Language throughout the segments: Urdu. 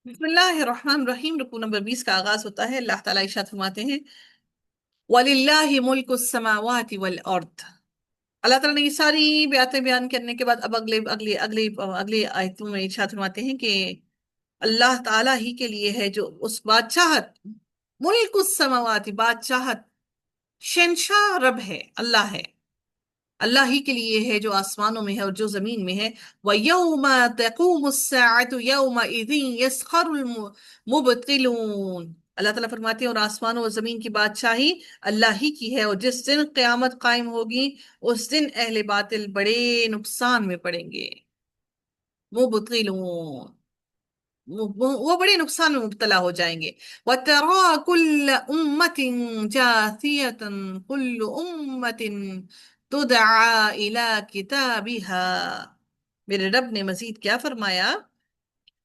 بسم اللہ الرحمن الرحیم، رکوع نمبر 20 کا آغاز ہوتا ہے۔ اللہ تعالیٰ ارشاد فرماتے ہیں وَلِلَّهِ مُلْكُ السَّمَاوَاتِ وَالْأَرْضِ۔ اللہ تعالیٰ نے یہ ساری باتیں بیان کرنے کے بعد اب اگلی آیتوں میں ارشاد فرماتے ہیں کہ اللہ تعالیٰ ہی کے لیے ہے جو اس بادشاہت، ملک السماوات، بادشاہت، شہنشاہ رب ہے، اللہ ہے، اللہ ہی کے لیے ہے جو آسمانوں میں ہے اور جو زمین میں ہے۔ وَيَوْمَ تَقُومُ السَّاعَةُ يَوْمَئِذٍ يَسْخَرُ الْمُبْطِلُونَ۔ اللہ تعالیٰ فرماتے ہیں اور آسمانوں اور زمین کی بادشاہی اللہ ہی کی ہے، اور جس دن قیامت قائم ہوگی اس دن اہل باطل بڑے نقصان میں پڑیں گے۔ مبطلون، وہ بڑے نقصان میں مبتلا ہو جائیں گے۔ وَتَرَى كُلَّ أُمَّةٍ جَاثِيَةً كُلُّ أُمَّةٍ تُدْعَى إِلَى كِتَابِهَا۔ میرے رب نے مزید کیا فرمایا،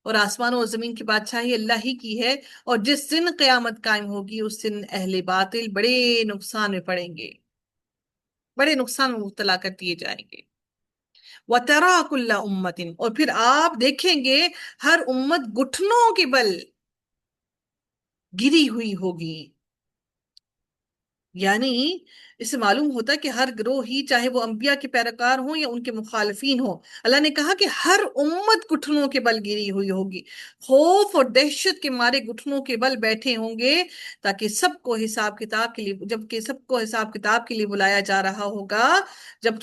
اور آسمانوں اور زمین کی بادشاہی اللہ ہی کی ہے، اور جس دن قیامت قائم ہوگی اس دن اہل باطل بڑے نقصان میں پڑیں گے، بڑے نقصان میں مبتلا کر دیے جائیں گے۔ وَتَرَى كُلَّ أُمَّةٍ، اور پھر آپ دیکھیں گے ہر امت گھٹنوں کے بل گری ہوئی ہوگی۔ یعنی اس سے معلوم ہوتا ہے کہ ہر گروہ ہی، چاہے وہ انبیاء کے پیروکار ہوں یا ان کے مخالفین ہوں، اللہ نے کہا کہ ہر امت گھٹنوں کے بل گری ہوئی ہوگی، خوف اور دہشت کے مارے گھٹنوں کے بل بیٹھے ہوں گے، تاکہ سب کو حساب کتاب کے لیے، جبکہ سب کو حساب کتاب کے لیے بلایا جا رہا ہوگا، جب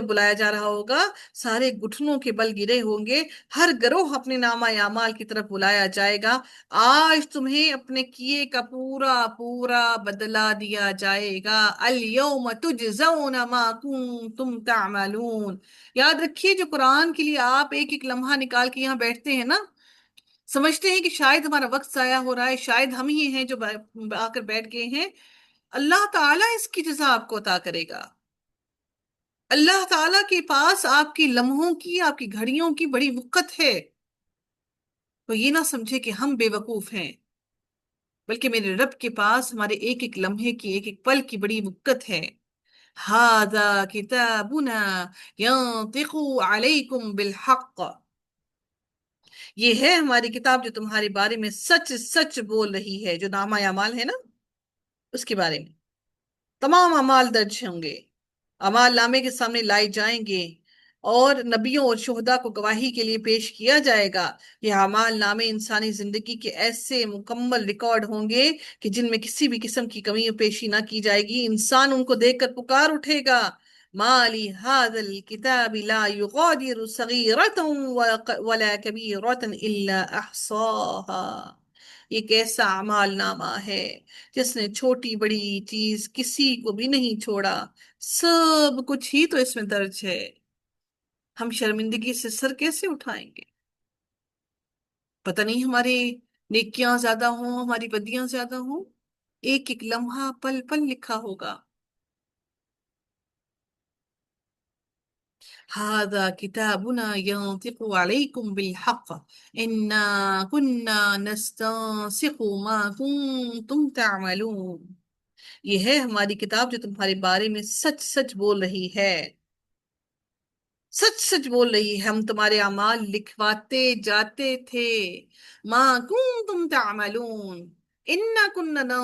بلایا جا رہا ہوگا سارے گھٹنوں کے بل گرے ہوں گے، ہر گروہ اپنے نامہ اعمال کی طرف بلایا جائے گا۔ آج تمہیں اپنے کیے کا پورا پورا بدلہ دیا جائے گا۔ الْيَوْمَ تُجْزَوْنَ مَا كُنْتُمْ تَعْمَلُونَ۔ یاد رکھیے، جو قرآن کے لیے آپ ایک ایک لمحہ نکال کے یہاں بیٹھتے ہیں نا، سمجھتے ہیں کہ شاید ہمارا وقت ضائع ہو رہا ہے، شاید ہم ہی ہیں جو آ کر بیٹھ گئے ہیں، اللہ تعالیٰ اس کی جزا آپ کو عطا کرے گا۔ اللہ تعالیٰ کے پاس آپ کی لمحوں کی، آپ کی گھڑیوں کی بڑی وقت ہے، تو یہ نہ سمجھے کہ ہم بے وقوف ہیں، بلکہ میرے رب کے پاس ہمارے ایک ایک لمحے کی، ایک ایک پل کی بڑی وقت ہے۔ هَذَا كِتَابُنَا يَنطِقُ عَلَيْكُمْ بِالْحَقِّ۔ یہ ہے ہماری کتاب جو تمہارے بارے میں سچ سچ بول رہی ہے، جو نامہ اعمال ہے نا، اس کے بارے میں تمام اعمال درج ہوں گے، اعمال نامے کے سامنے لائے جائیں گے، اور نبیوں اور شہداء کو گواہی کے لیے پیش کیا جائے گا۔ یہ اعمال نامے انسانی زندگی کے ایسے مکمل ریکارڈ ہوں گے کہ جن میں کسی بھی قسم کی کمی و پیشی نہ کی جائے گی۔ انسان ان کو دیکھ کر پکار اٹھے گا، مَا لِهَذَا الْكِتَابِ لَا يُغَادِرُ صَغِيرَةً وَلَا كَبِيرَةً إِلَّا أَحْصَاهَا۔ یہ کیسا اعمال نامہ ہے جس نے چھوٹی بڑی چیز کسی کو بھی نہیں چھوڑا، سب کچھ ہی تو اس میں درج ہے۔ ہم شرمندگی سے سر کیسے اٹھائیں گے؟ پتہ نہیں ہمارے نیکیاں زیادہ ہوں، ہماری بدیاں زیادہ ہوں، ایک ایک لمحہ پل پل لکھا ہوگا۔ هذا كتابنا ينطق عليكم بالحق إنا كنا نستنسخ ما كنتم تعملون۔ یہ ہے ہماری کتاب جو تمہارے بارے میں سچ سچ بول رہی ہے، سچ سچ بول رہی ہے، ہم تمہارے اعمال لکھواتے جاتے تھے۔ ما کنتم تعملون انا کننا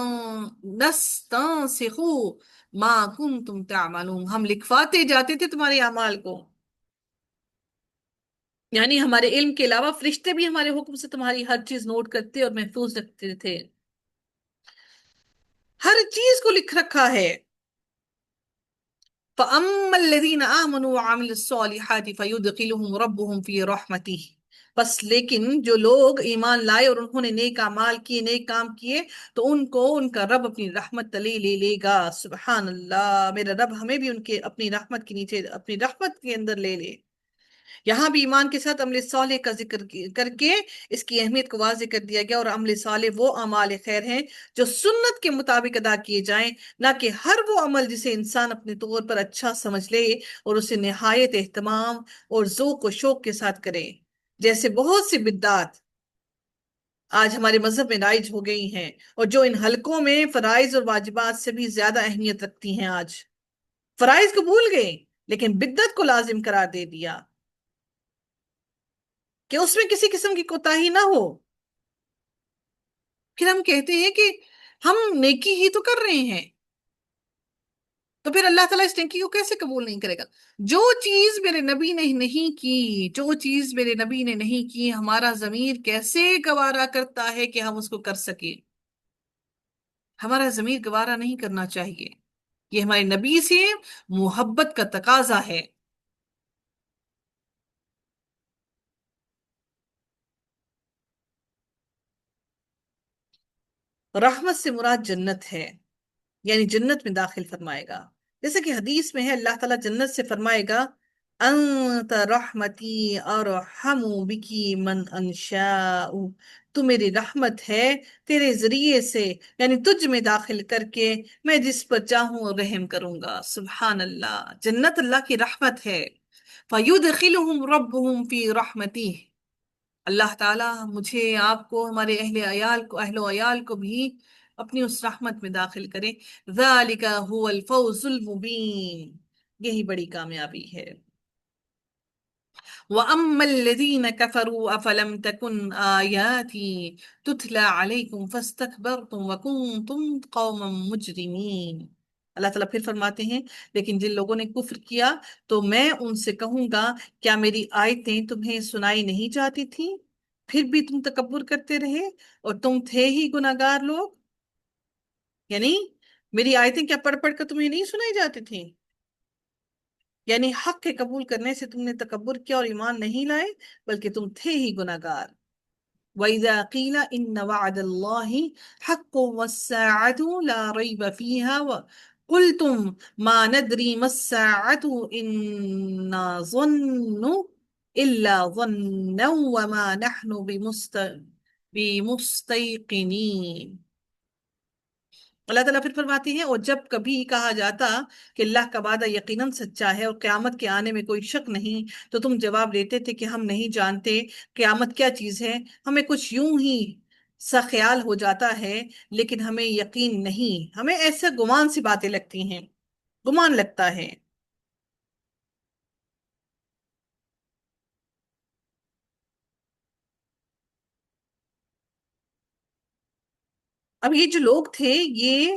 نستنسخ ما کنتم تعملون، ہم لکھواتے جاتے تھے تمہارے اعمال کو، یعنی ہمارے علم کے علاوہ فرشتے بھی ہمارے حکم سے تمہاری ہر چیز نوٹ کرتے اور محفوظ رکھتے تھے، ہر چیز کو لکھ رکھا ہے۔ فَأَمَّا الَّذِينَ آمَنُوا وَعَمِلُوا الصَّالِحَاتِ فَيُدْخِلُهُمْ رَبُّهُمْ فِي رَحْمَتِهِ۔ بس لیکن جو لوگ ایمان لائے اور انہوں نے نیک اعمال کیے، نیک کام کیے، تو ان کو ان کا رب اپنی رحمت تلے لے لے گا۔ سبحان اللہ، میرا رب ہمیں بھی ان کے اپنی رحمت کے نیچے، اپنی رحمت کے اندر لے لے۔ یہاں بھی ایمان کے ساتھ عمل صالح کا ذکر کر کے اس کی اہمیت کو واضح کر دیا گیا، اور عمل صالح وہ اعمال خیر ہیں جو سنت کے مطابق ادا کیے جائیں، نہ کہ ہر وہ عمل جسے انسان اپنے طور پر اچھا سمجھ لے اور اسے نہایت اہتمام اور ذوق و شوق کے ساتھ کرے، جیسے بہت سی بدعات آج ہمارے مذہب میں رائج ہو گئی ہیں، اور جو ان حلقوں میں فرائض اور واجبات سے بھی زیادہ اہمیت رکھتی ہیں۔ آج فرائض کو بھول گئے لیکن بدعت کو لازم قرار دے دیا کہ اس میں کسی قسم کی کوتاہی نہ ہو۔ پھر ہم کہتے ہیں کہ ہم نیکی ہی تو کر رہے ہیں، تو پھر اللہ تعالیٰ اس نیکی کو کیسے قبول نہیں کرے گا؟ جو چیز میرے نبی نے نہیں کی، جو چیز میرے نبی نے نہیں کی، ہمارا ضمیر کیسے گوارا کرتا ہے کہ ہم اس کو کر سکیں؟ ہمارا ضمیر گوارا نہیں کرنا چاہیے، یہ ہمارے نبی سے محبت کا تقاضا ہے۔ رحمت سے مراد جنت ہے، یعنی جنت میں داخل فرمائے گا۔ جیسے کہ حدیث میں ہے، اللہ تعالیٰ جنت سے فرمائے گا، انت رحمتی ارحم بکی من انشاء، تو میری رحمت ہے، تیرے ذریعے سے یعنی تجھ میں داخل کر کے میں جس پر چاہوں رحم کروں گا۔ سبحان اللہ، جنت اللہ کی رحمت ہے۔ فَيُدْخِلُهُمْ رَبُّهُمْ فِي رَحْمَتِهِ، اللہ تعالیٰ مجھے، آپ کو، ہمارے اہل و عیال کو بھی اپنی اس رحمت میں داخل کرے۔ ذَلِكَ هُوَ الْفَوْزُ الْمُبِينُ، یہی بڑی کامیابی ہے۔ وَأَمَّا الَّذِينَ كَفَرُوا أَفَلَمْ تَكُنْ آيَاتِي تُتْلَى عَلَيْكُمْ فَاسْتَكْبَرْتُمْ وَكُنْتُمْ قَوْمًا مُجْرِمِينَ۔ اللہ تعالیٰ پھر فرماتے ہیں، لیکن جن لوگوں نے کفر کیا تو میں ان سے کہوں گا، کیا میری آیتیں تمہیں سنائی نہیں جاتی تھیں؟ پھر بھی تم تکبر کرتے رہے، اور تم تھے ہی گناہگار لوگ۔ یعنی میری آیتیں کیا پڑھ پڑھ کر تمہیں نہیں سنائی جاتی تھیں؟ یعنی حق کے قبول کرنے سے تم نے تکبر کیا اور ایمان نہیں لائے، بلکہ تم تھے ہی گناہگار۔ وَإِذَا قِيلَ إِنَّ وَعْدَ اللَّهِ حَقٌّ وَالسَّاعَةُ لَا رَيْبَ فِيهَا قُلْتُمْ مَا نَدْرِي مَا السَّاعَةُ إِن نَّظُنُّ إِلَّا ظَنًّا وَمَا نَحْنُ بِمُسْتَيْقِنِينَ۔ اللہ تعالیٰ پھر فرماتی ہیں، اور جب کبھی کہا جاتا کہ اللہ کا وعدہ یقیناً سچا ہے اور قیامت کے آنے میں کوئی شک نہیں، تو تم جواب دیتے تھے کہ ہم نہیں جانتے قیامت کیا چیز ہے، ہمیں کچھ یوں ہی سا خیال ہو جاتا ہے، لیکن ہمیں یقین نہیں، ہمیں ایسے گمان سی باتیں لگتی ہیں، گمان لگتا ہے۔ اب یہ جو لوگ تھے، یہ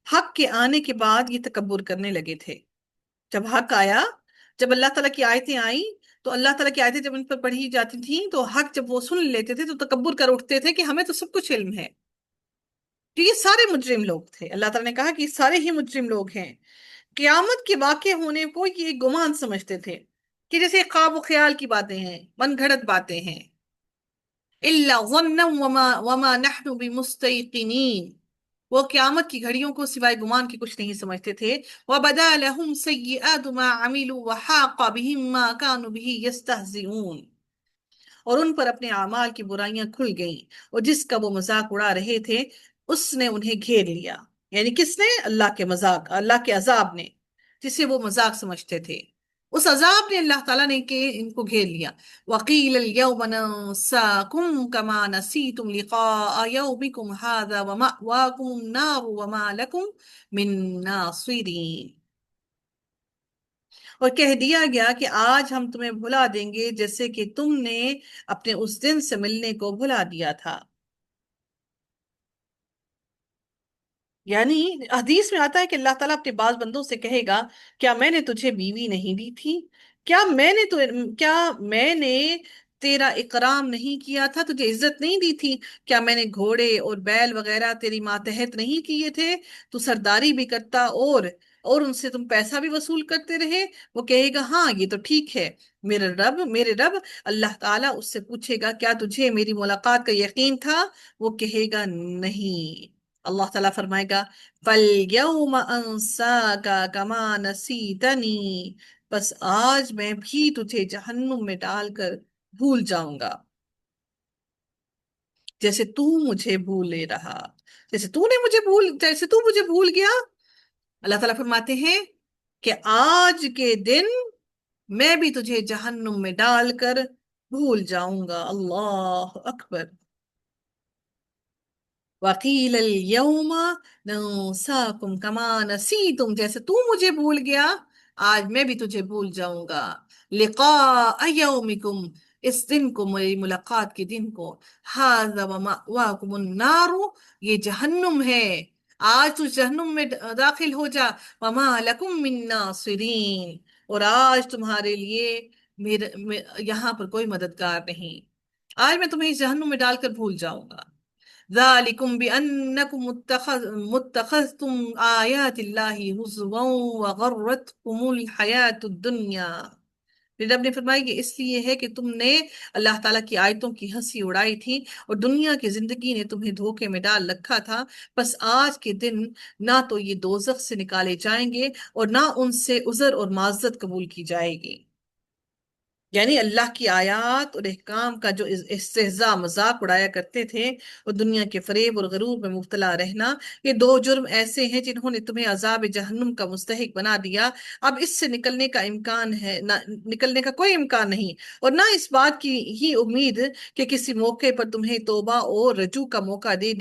حق کے آنے کے بعد یہ تکبر کرنے لگے تھے۔ جب حق آیا، جب اللہ تعالیٰ کی آیتیں آئیں، تو اللہ تعالیٰ کی آیتیں جب ان پر پڑھی جاتی تھیں تو حق جب وہ سن لیتے تھے تو تکبر کر اٹھتے تھے کہ ہمیں تو سب کچھ علم ہے۔ تو یہ سارے مجرم لوگ تھے، اللہ تعالیٰ نے کہا کہ یہ سارے ہی مجرم لوگ ہیں۔ قیامت کے واقع ہونے کو یہ گمان سمجھتے تھے، کہ جیسے خواب و خیال کی باتیں ہیں، من گھڑت باتیں ہیں۔ إِلَّا ظَنًّا وَمَا نَحْنُ بِمُسْتَيْقِنِينَ، وہ قیامت کی گھڑیوں کو سوائے گمان کے کچھ نہیں سمجھتے تھے۔ وَبَدَا لَهُمْ سَيِّئَاتُ مَا عَمِلُوا وَحَاقَ بِهِمْ مَا كَانُوا بِهِ يَسْتَهْزِئُونَ، اور ان پر اپنے اعمال کی برائیاں کھل گئیں، اور جس کا وہ مذاق اڑا رہے تھے اس نے انہیں گھیر لیا۔ یعنی کس نے؟ اللہ کے مذاق، اللہ کے عذاب نے، جسے وہ مذاق سمجھتے تھے، اس عذاب نے، اللہ تعالیٰ نے کہ ان کو گھیر لیا۔ وَقِيلَ الْيَوْمَ نَنسَاكُمْ كَمَا نَسِيتُمْ لِقَاءَ يَوْمِكُمْ هَذَا وَمَأْوَاكُمُ النَّارُ وَمَا لَكُمْ مِن نَاصِرِينَ، اور کہہ دیا گیا کہ آج ہم تمہیں بھلا دیں گے جیسے کہ تم نے اپنے اس دن سے ملنے کو بھلا دیا تھا۔ یعنی حدیث میں آتا ہے کہ اللہ تعالیٰ اپنے بعض بندوں سے کہے گا، کیا میں نے تجھے بیوی نہیں دی تھی؟ کیا میں نے تیرا اکرام نہیں کیا تھا، تجھے عزت نہیں دی تھی؟ کیا میں نے گھوڑے اور بیل وغیرہ تیری ماتحت نہیں کیے تھے؟ تو سرداری بھی کرتا اور ان سے تم پیسہ بھی وصول کرتے رہے؟ وہ کہے گا، ہاں یہ تو ٹھیک ہے، میرے رب اللہ تعالیٰ اس سے پوچھے گا، کیا تجھے میری ملاقات کا یقین تھا؟ وہ کہے گا نہیں۔ اللہ تعالیٰ فرمائے گا، فَالْيَوْمَ أَنْسَاكَ كَمَا نَسِيتَنِي، بس آج میں بھی تجھے جہنم میں ڈال کر بھول جاؤں گا، جیسے تو مجھے بھولے رہا، جیسے تو مجھے بھول گیا۔ اللہ تعالیٰ فرماتے ہیں کہ آج کے دن میں بھی تجھے جہنم میں ڈال کر بھول جاؤں گا۔ اللہ اکبر۔ وَقِيلَ الْيَوْمَ نَنْسَاكُمْ كَمَا نَسِيتُمْ، جیسے تو مجھے بھول گیا، آج میں بھی تجھے بھول جاؤں گا۔ لِقَاءَ يَوْمِكُمْ، اس دن کو، میری ملاقات کے دن کو، ھذا ومأواکم النار، یہ جہنم ہے، آج تو جہنم میں داخل ہو جا، وما لکم من ناصرین، اور آج تمہارے لیے یہاں پر کوئی مددگار نہیں، آج میں تمہیں اس جہنم میں ڈال کر بھول جاؤں گا۔ ذالکم بأنکم متخذتم آیات اللہ ہزوا وغرتکم الحیات الدنیا، پھر رب نے فرمایا کہ اس لیے ہے کہ تم نے اللہ تعالیٰ کی آیتوں کی ہنسی اڑائی تھی، اور دنیا کی زندگی نے تمہیں دھوکے میں ڈال رکھا تھا، بس آج کے دن نہ تو یہ دوزخ سے نکالے جائیں گے اور نہ ان سے عذر اور معذرت قبول کی جائے گی۔ یعنی اللہ کی آیات اور احکام کا جو استہزاء مذاق اڑایا کرتے تھے، اور دنیا کے فریب اور غرور میں مبتلا رہنا، یہ دو جرم ایسے ہیں جنہوں نے تمہیں عذاب جہنم کا مستحق بنا دیا۔ اب اس سے نکلنے کا امکان ہے نکلنے کا کوئی امکان نہیں، اور نہ اس بات کی ہی امید کہ کسی موقع پر تمہیں توبہ اور رجوع کا موقع دے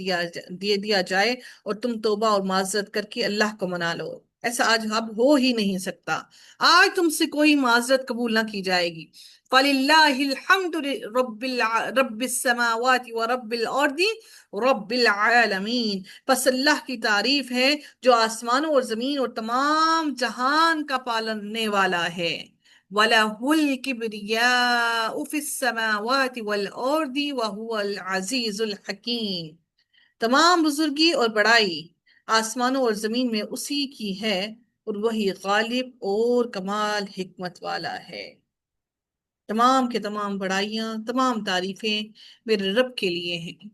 دیا جائے اور تم توبہ اور معذرت کر کے اللہ کو منا لو۔ ایسا آج اب ہو ہی نہیں سکتا، آج تم سے کوئی معذرت قبول نہ کی جائے گی۔ فَلِلَّهِ الْحَمْدُ رَبِّ السَّمَاوَاتِ وَرَبِّ الْأَرْضِ رَبِّ الْعَالَمِينَ، پس اللہ کی تعریف ہے جو آسمانوں اور زمین اور تمام جہان کا پالنے والا ہے۔ وَلَهُ الْكِبْرِيَاءُ فِي السَّمَاوَاتِ وَالْأَرْضِ وَهُوَ الْعَزِيزُ الْحَكِيمُ، تمام بزرگی اور بڑائی آسمانوں اور زمین میں اسی کی ہے، اور وہی غالب اور کمال حکمت والا ہے۔ تمام کے تمام بڑائیاں، تمام تعریفیں میرے رب کے لیے ہیں۔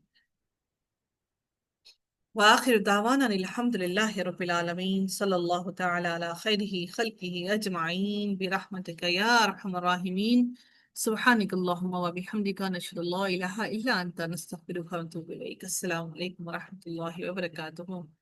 وآخر دعوانا الحمد لله رب العالمين، صلی اللہ تعالی علی خیرہ خلقہ اجمعین برحمتک یا ارحم الراحمین۔ سبحانک اللہم وبحمدک، نشہد ان لا الہ الا انت، نستغفرک ونتوب الیک۔ السلام علیکم ورحمۃ اللہ وبرکاتہ۔